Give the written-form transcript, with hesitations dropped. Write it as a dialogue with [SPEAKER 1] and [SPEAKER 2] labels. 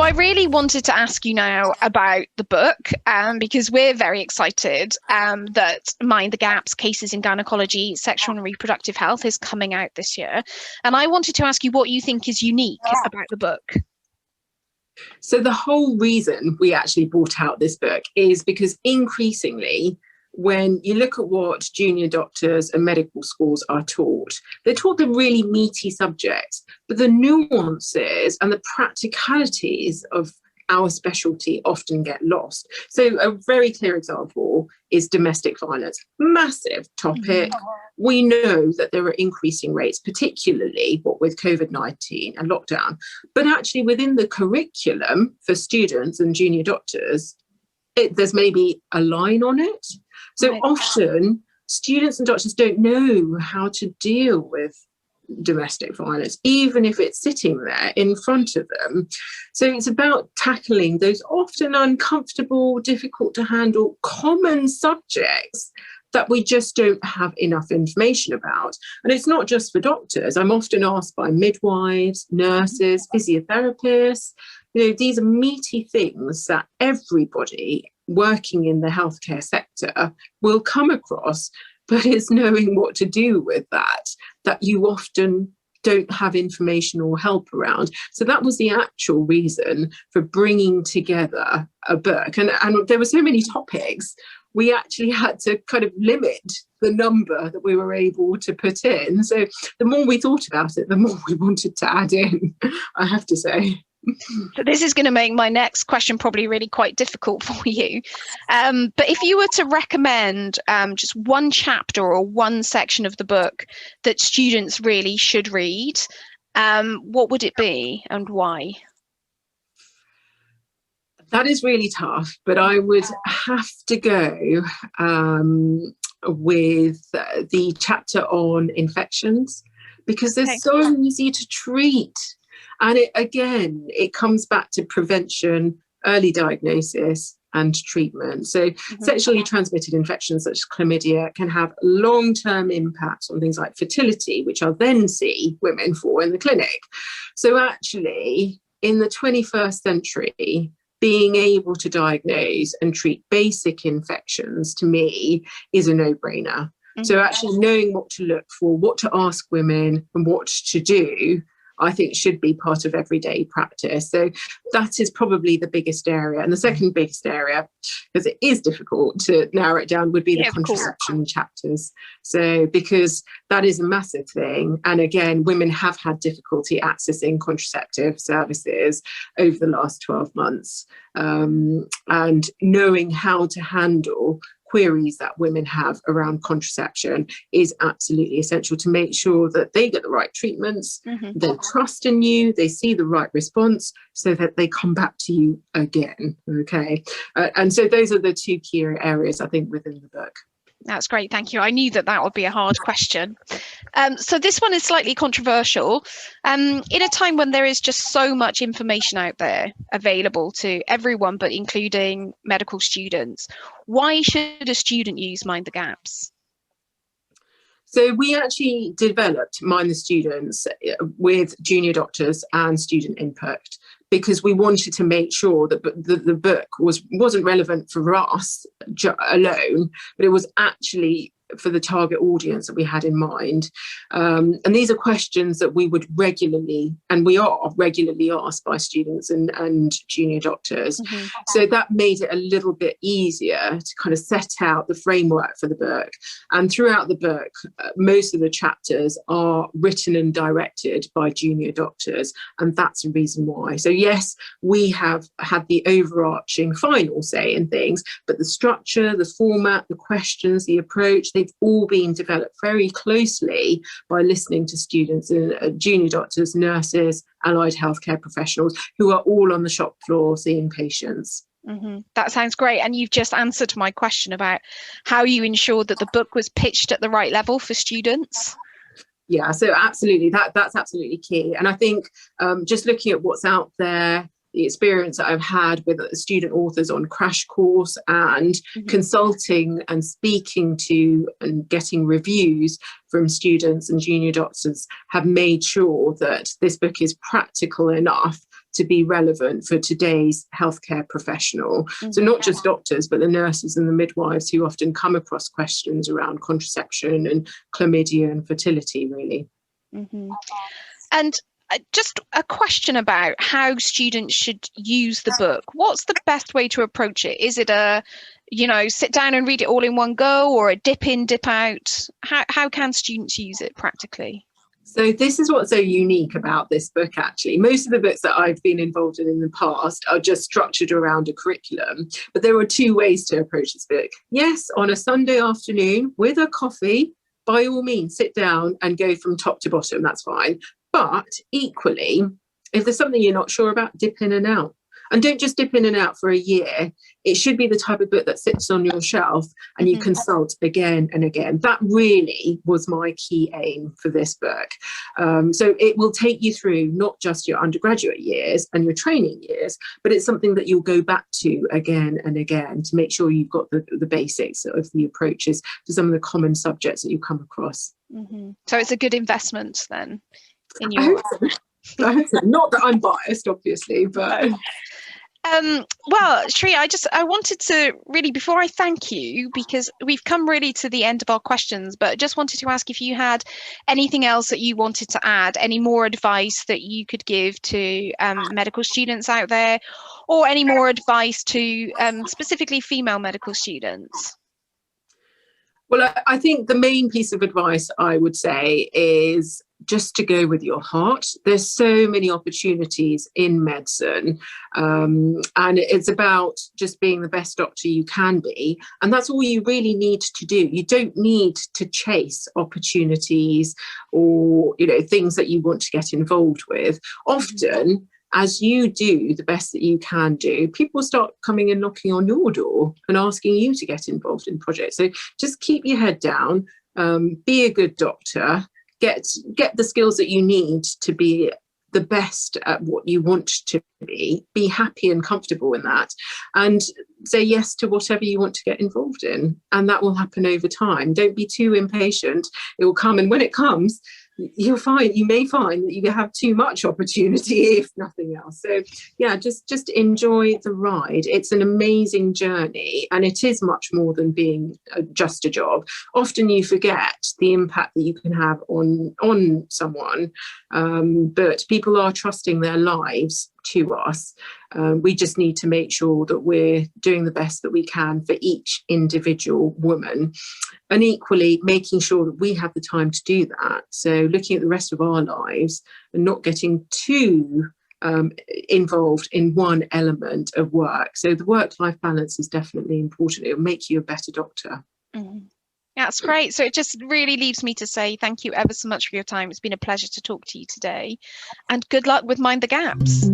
[SPEAKER 1] I really wanted to ask you now about the book, because we're very excited that Mind the Gaps, Cases in Gynecology, Sexual and Reproductive Health is coming out this year. And I wanted to ask you what you think is unique about the book.
[SPEAKER 2] So the whole reason we actually brought out this book is because increasingly, when you look at what junior doctors and medical schools are taught, they're taught the really meaty subjects, but the nuances and the practicalities of our specialty often get lost. So a very clear example is domestic violence, massive topic. We know that there are increasing rates, particularly what with COVID-19 and lockdown, but actually within the curriculum for students and junior doctors, there's maybe a line on it. So often students and doctors don't know how to deal with domestic violence, even if it's sitting there in front of them. So it's about tackling those often uncomfortable, difficult to handle, common subjects that we just don't have enough information about. And it's not just for doctors. I'm often asked by midwives, nurses, physiotherapists. These are meaty things that everybody working in the healthcare sector will come across, but it's knowing what to do with that you often don't have information or help around. So that was the actual reason for bringing together a book. And there were so many topics, we actually had to kind of limit the number that we were able to put in. So the more we thought about it, the more we wanted to add in, I have to say.
[SPEAKER 1] So this is going to make my next question probably really quite difficult for you. But if you were to recommend just one chapter or one section of the book that students really should read, what would it be and why?
[SPEAKER 2] That is really tough, but I would have to go with the chapter on infections, because they're so easy to treat. And it comes back to prevention, early diagnosis and treatment. So sexually transmitted infections such as chlamydia can have long-term impacts on things like fertility, which I'll then see women for in the clinic. So actually, in the 21st century, being able to diagnose and treat basic infections, to me, is a no-brainer. So actually knowing what to look for, what to ask women and what to do, I think should be part of everyday practice. So that is probably the biggest area. And the second biggest area, because it is difficult to narrow it down, would be the contraception chapters. So because that is a massive thing. And again, women have had difficulty accessing contraceptive services over the last 12 months. And knowing how to handle queries that women have around contraception is absolutely essential to make sure that they get the right treatments, they trust in you, they see the right response so that they come back to you again. And so those are the two key areas, I think, within the book.
[SPEAKER 1] That's great. Thank you. I knew that would be a hard question. So this one is slightly controversial. In a time when there is just so much information out there available to everyone, but including medical students, why should a student use Mind the Gaps?
[SPEAKER 2] So we actually developed Mind the Students with junior doctors and student input, because we wanted to make sure that the book wasn't relevant for us alone, but it was actually for the target audience that we had in mind. And these are questions that we would regularly, and we are regularly asked by students and junior doctors. So that made it a little bit easier to kind of set out the framework for the book. And throughout the book, most of the chapters are written and directed by junior doctors. And that's the reason why. So yes, we have had the overarching final say in things, but the structure, the format, the questions, the approach, they've all been developed very closely by listening to students and junior doctors, nurses, allied healthcare professionals who are all on the shop floor seeing patients.
[SPEAKER 1] That sounds great. And you've just answered my question about how you ensured that the book was pitched at the right level for students.
[SPEAKER 2] Yeah, so absolutely, that's absolutely key. And I think just looking at what's out there, the experience that I've had with student authors on Crash Course and consulting and speaking to and getting reviews from students and junior doctors have made sure that this book is practical enough to be relevant for today's healthcare professional. So not just doctors, but the nurses and the midwives who often come across questions around contraception and chlamydia and fertility, really.
[SPEAKER 1] And just a question about how students should use the book. What's the best way to approach it? Is it a, sit down and read it all in one go, or a dip in, dip out? How can students use it practically?
[SPEAKER 2] So this is what's so unique about this book, actually. Most of the books that I've been involved in the past are just structured around a curriculum, but there are two ways to approach this book. Yes, on a Sunday afternoon with a coffee, by all means, sit down and go from top to bottom, that's fine. But equally, if there's something you're not sure about, dip in and out. And don't just dip in and out for a year. It should be the type of book that sits on your shelf and you consult again and again. That really was my key aim for this book. So it will take you through not just your undergraduate years and your training years, but it's something that you'll go back to again and again to make sure you've got the basics of the approaches to some of the common subjects that you come across.
[SPEAKER 1] So it's a good investment then in your...
[SPEAKER 2] I hope so. Not that I'm biased, obviously, but...
[SPEAKER 1] Well, Shree, I wanted to really, before I thank you, because we've come really to the end of our questions, but just wanted to ask if you had anything else that you wanted to add, any more advice that you could give to medical students out there, or any more advice to specifically female medical students?
[SPEAKER 2] Well, I think the main piece of advice I would say is just to go with your heart. There's so many opportunities in medicine, and it's about just being the best doctor you can be. And that's all you really need to do. You don't need to chase opportunities or, things that you want to get involved with. Often, as you do the best that you can do, people start coming and knocking on your door and asking you to get involved in projects. So just keep your head down, be a good doctor, get the skills that you need to be the best at what you want to be happy and comfortable in that, and say yes to whatever you want to get involved in. And that will happen over time. Don't be too impatient. It will come. And when it comes, you may find that you have too much opportunity, if nothing else. So yeah, just enjoy the ride. It's an amazing journey, and it is much more than being just a job. Often you forget the impact that you can have on someone, but people are trusting their lives to us. We just need to make sure that we're doing the best that we can for each individual woman, and equally making sure that we have the time to do that. So looking at the rest of our lives and not getting too involved in one element of work. So the work-life balance is definitely important. It'll make you a better doctor.
[SPEAKER 1] That's great. So it just really leaves me to say thank you ever so much for your time. It's been a pleasure to talk to you today, and good luck with Mind the Gaps.